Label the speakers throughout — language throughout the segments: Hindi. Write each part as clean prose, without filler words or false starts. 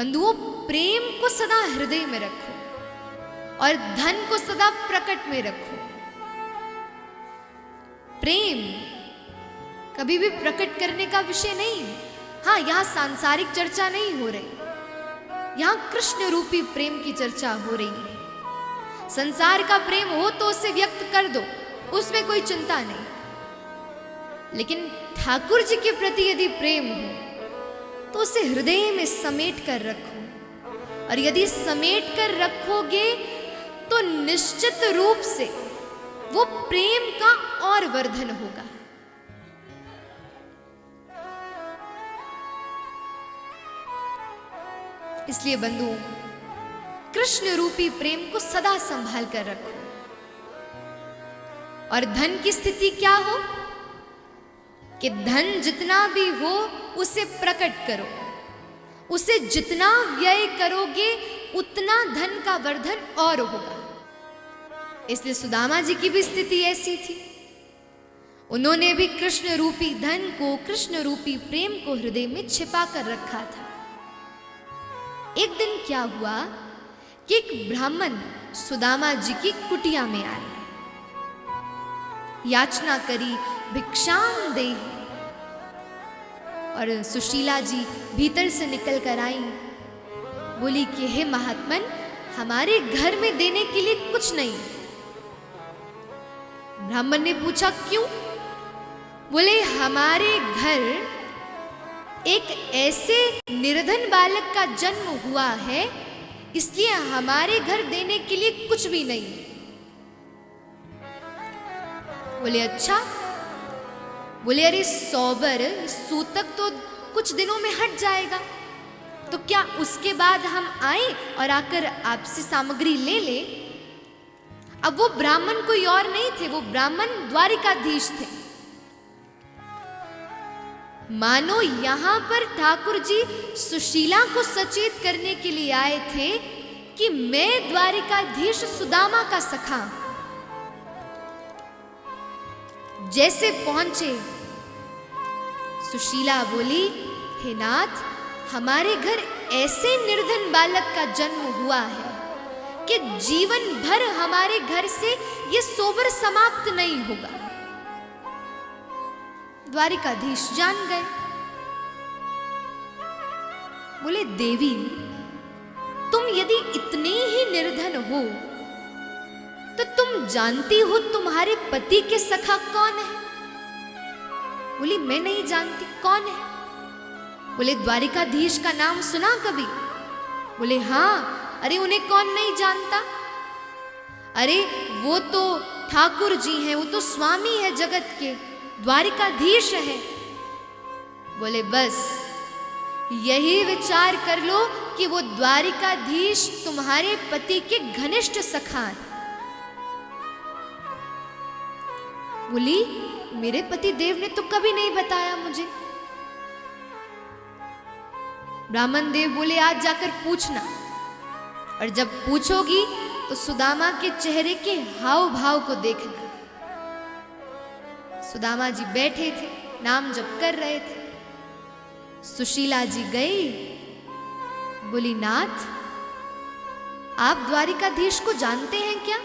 Speaker 1: बंधुओं, प्रेम को सदा हृदय में रखो और धन को सदा प्रकट में रखो। प्रेम कभी भी प्रकट करने का विषय नहीं है। हाँ, यहां सांसारिक चर्चा नहीं हो रही, यहां कृष्ण रूपी प्रेम की चर्चा हो रही है। संसार का प्रेम हो तो उसे व्यक्त कर दो, उसमें कोई चिंता नहीं, लेकिन ठाकुर जी के प्रति यदि प्रेम हो तो उसे हृदय में समेट कर रखो। और यदि समेट कर रखोगे तो निश्चित रूप से वो प्रेम का और वर्धन होगा। इसलिए बंधुओं, कृष्ण रूपी प्रेम को सदा संभाल कर रखो। और धन की स्थिति क्या हो कि धन जितना भी हो उसे प्रकट करो, उसे जितना व्यय करोगे उतना धन का वर्धन और होगा। इसलिए सुदामा जी की भी स्थिति ऐसी थी। उन्होंने भी कृष्ण रूपी धन को, कृष्ण रूपी प्रेम को हृदय में छिपा कर रखा था। एक दिन क्या हुआ कि एक ब्राह्मण सुदामा जी की कुटिया में आए, याचना करी, भिक्षाम देहि। और सुशीला जी भीतर से निकल कर आई, बोली कि हे महात्मन, हमारे घर में देने के लिए कुछ नहीं। ब्राह्मण ने पूछा क्यों? बोले हमारे घर एक ऐसे निर्धन बालक का जन्म हुआ है, इसलिए हमारे घर देने के लिए कुछ भी नहीं। बोले अच्छा। बोले अरे सौबर, सूतक तो कुछ दिनों में हट जाएगा, तो क्या उसके बाद हम आए और आकर आपसे सामग्री ले ले? अब वो ब्राह्मण कोई और नहीं थे, वो ब्राह्मण द्वारिकाधीश थे। मानो यहां पर ठाकुर जी सुशीला को सचेत करने के लिए आए थे कि मैं द्वारिकाधीश सुदामा का सखा। जैसे पहुंचे, सुशीला बोली, हे नाथ, हमारे घर ऐसे निर्धन बालक का जन्म हुआ है कि जीवन भर हमारे घर से ये सोबर समाप्त नहीं होगा। द्वारिकाधीश जान गए। बोले देवी, तुम यदि इतनी ही निर्धन हो तो तुम जानती हो तुम्हारे पति के सखा कौन है? बोली मैं नहीं जानती, कौन है? बोले द्वारिकाधीश का नाम सुना कभी? बोले हाँ। अरे उन्हें कौन नहीं जानता? अरे वो तो ठाकुर जी हैं, वो तो स्वामी है जगत के, द्वारिकाधीश है। बोले बस यही विचार कर लो कि वो द्वारिकाधीश तुम्हारे पति के घनिष्ठ सखा हैं। बोली मेरे पति देव ने तो कभी नहीं बताया मुझे। ब्राह्मण देव बोले आज जाकर पूछना, और जब पूछोगी तो सुदामा के चेहरे के हाव भाव को देखना। सुदामा जी बैठे थे, नाम जप कर रहे थे। सुशीला जी गई, बोली नाथ, आप द्वारिकाधीश को जानते हैं क्या?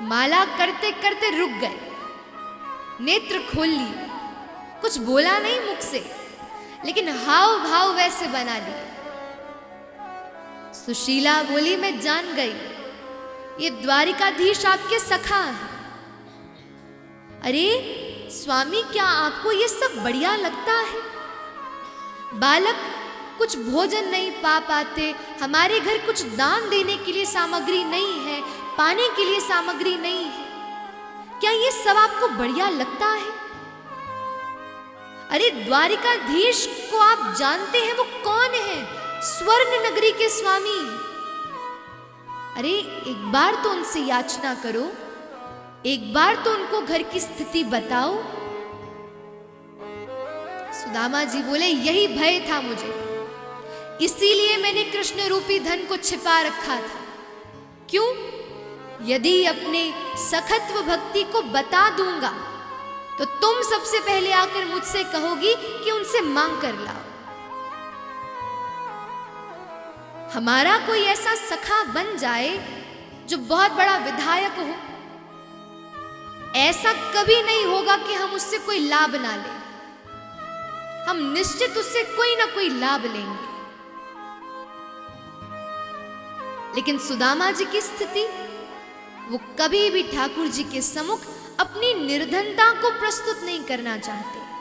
Speaker 1: माला करते करते रुक गए, नेत्र खोल लिए, कुछ बोला नहीं मुख से, लेकिन हाव भाव वैसे बना लिए। सुशीला बोली मैं जान गई, ये द्वारिकाधीश आपके सखा हैं। अरे स्वामी, क्या आपको ये सब बढ़िया लगता है? बालक कुछ भोजन नहीं पा पाते, हमारे घर कुछ दान देने के लिए सामग्री नहीं है, पाने के लिए सामग्री नहीं है, क्या ये सब आपको बढ़िया लगता है? अरे द्वारिकाधीश को आप जानते हैं, वो कौन है? स्वर्ण नगरी के स्वामी। अरे एक बार तो उनसे याचना करो, एक बार तो उनको घर की स्थिति बताओ। सुदामा जी बोले यही भय था मुझे, इसीलिए मैंने कृष्ण रूपी धन को छिपा रखा था। क्यों? यदि अपने सखत्व भक्ति को बता दूंगा तो तुम सबसे पहले आकर मुझसे कहोगी कि उनसे मांग कर लाओ। हमारा कोई ऐसा सखा बन जाए जो बहुत बड़ा विधायक हो, ऐसा कभी नहीं होगा कि हम उससे कोई लाभ ना लें। हम निश्चित उससे कोई ना कोई लाभ लेंगे। लेकिन सुदामा जी की स्थिति, वो कभी भी ठाकुर जी के सम्मुख अपनी निर्धनता को प्रस्तुत नहीं करना चाहते।